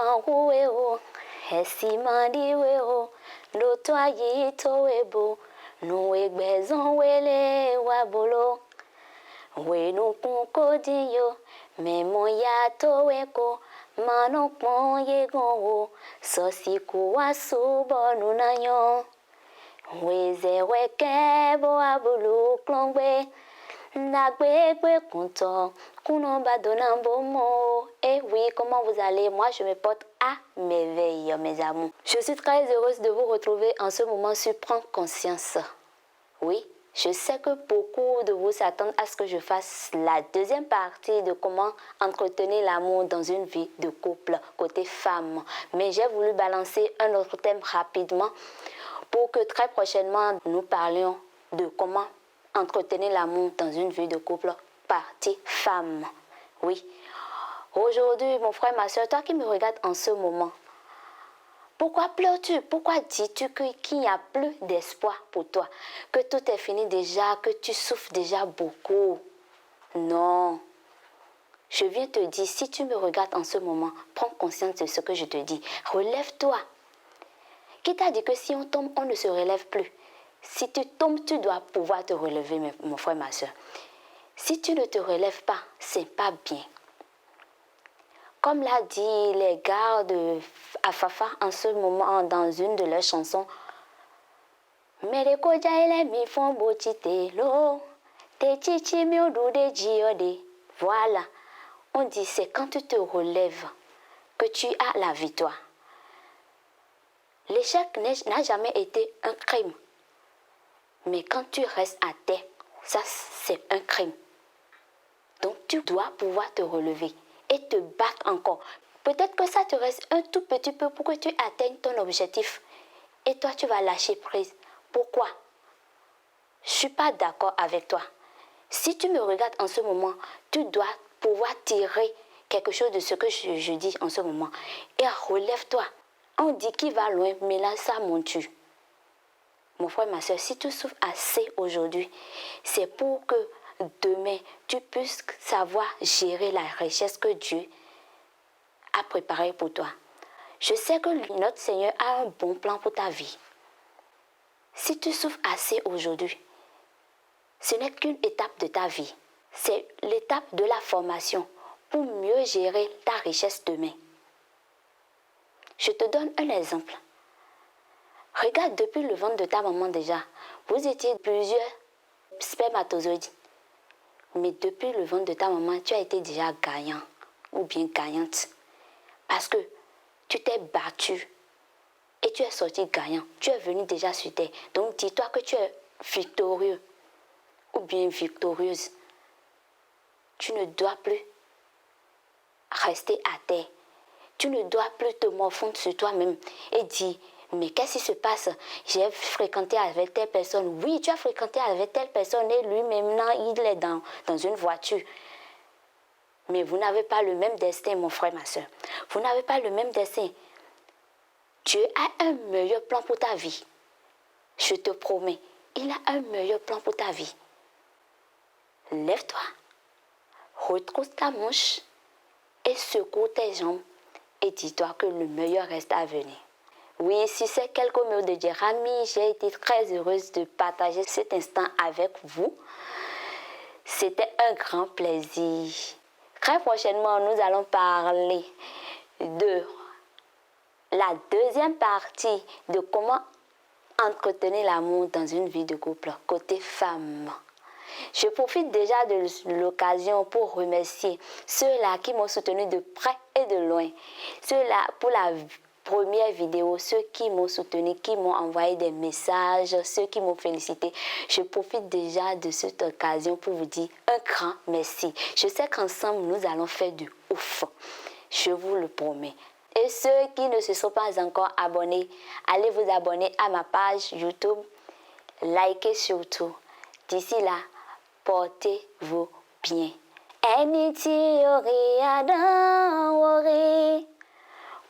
Wangueo, Esimandiweo, Lotoyito webo, Nuegbezon wele wabolo. Wenu kunkodiyo, Memo yato weko, Manokpon yegonwo, Sosiku wasubo nunayon. Weze wekebo abulu klongbe. Nagbe content, Kunomba donambomo. Et oui, comment vous allez? Moi, je me porte à merveille, mes amours. Je suis très heureuse de vous retrouver en ce moment sur Prendre Conscience. Oui, je sais que beaucoup de vous s'attendent à ce que je fasse la deuxième partie de comment entretenir l'amour dans une vie de couple, côté femme. Mais j'ai voulu balancer un autre thème rapidement pour que très prochainement, nous parlions de comment entretenir l'amour dans une vie de couple, partie femme. Oui. Aujourd'hui, mon frère, ma soeur, toi qui me regardes en ce moment, pourquoi pleures-tu? Pourquoi dis-tu qu'il n'y a plus d'espoir pour toi? Que tout est fini déjà, que tu souffres déjà beaucoup? Non. Je viens te dire, si tu me regardes en ce moment, prends conscience de ce que je te dis. Relève-toi. Qui t'a dit que si on tombe, on ne se relève plus? Si tu tombes, tu dois pouvoir te relever, mon frère, ma soeur. Si tu ne te relèves pas, c'est pas bien. Comme l'a dit les gars de Afafa en ce moment dans une de leurs chansons, voilà, on dit c'est quand tu te relèves que tu as la victoire. L'échec n'a jamais été un crime. Mais quand tu restes à terre, ça c'est un crime. Donc tu dois pouvoir te relever et te battre encore. Peut-être que ça te reste un tout petit peu pour que tu atteignes ton objectif. Et toi tu vas lâcher prise. Pourquoi? Je ne suis pas d'accord avec toi. Si tu me regardes en ce moment, tu dois pouvoir tirer quelque chose de ce que je dis en ce moment. Et relève-toi. On dit qu'il va loin, mais là ça monte. Mon frère, ma soeur, si tu souffres assez aujourd'hui, c'est pour que demain, tu puisses savoir gérer la richesse que Dieu a préparée pour toi. Je sais que notre Seigneur a un bon plan pour ta vie. Si tu souffres assez aujourd'hui, ce n'est qu'une étape de ta vie. C'est l'étape de la formation pour mieux gérer ta richesse demain. Je te donne un exemple. Regarde, depuis le ventre de ta maman déjà, vous étiez plusieurs spermatozoïdes. Mais depuis le ventre de ta maman, tu as été déjà gagnant ou bien gagnante. Parce que tu t'es battu et tu es sorti gagnant. Tu es venu déjà sur terre. Donc dis-toi que tu es victorieux ou bien victorieuse. Tu ne dois plus rester à terre. Tu ne dois plus te morfondre sur toi-même et dire, mais qu'est-ce qui se passe? J'ai fréquenté avec telle personne. Oui, tu as fréquenté avec telle personne et lui maintenant il est dans une voiture. Mais vous n'avez pas le même destin, mon frère, ma soeur. Vous n'avez pas le même destin. Dieu a un meilleur plan pour ta vie. Je te promets, il a un meilleur plan pour ta vie. Lève-toi, retrousse ta manche et secoue tes jambes et dis-toi que le meilleur reste à venir. Oui, sur ces quelques mots de Jérémie, j'ai été très heureuse de partager cet instant avec vous. C'était un grand plaisir. Très prochainement, nous allons parler de la deuxième partie de comment entretenir l'amour dans une vie de couple, côté femme. Je profite déjà de l'occasion pour remercier ceux-là qui m'ont soutenu de près et de loin. Ceux-là pour la première vidéo, ceux qui m'ont soutenu, qui m'ont envoyé des messages, ceux qui m'ont félicité. Je profite déjà de cette occasion pour vous dire un grand merci. Je sais qu'ensemble, nous allons faire du ouf. Je vous le promets. Et ceux qui ne se sont pas encore abonnés, allez vous abonner à ma page YouTube. Likez surtout. D'ici là, portez-vous bien. Eniti ori adan ori,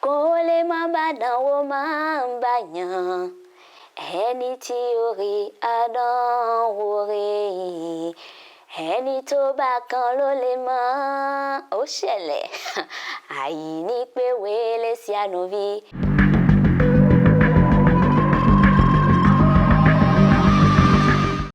kole mabada wo mambanya. Eniti ori adan ori, ẹni tó bá kan ló lè mọ̀ ó ṣẹlẹ̀ àyíní pé wẹ́lẹ́ sí ànúbí.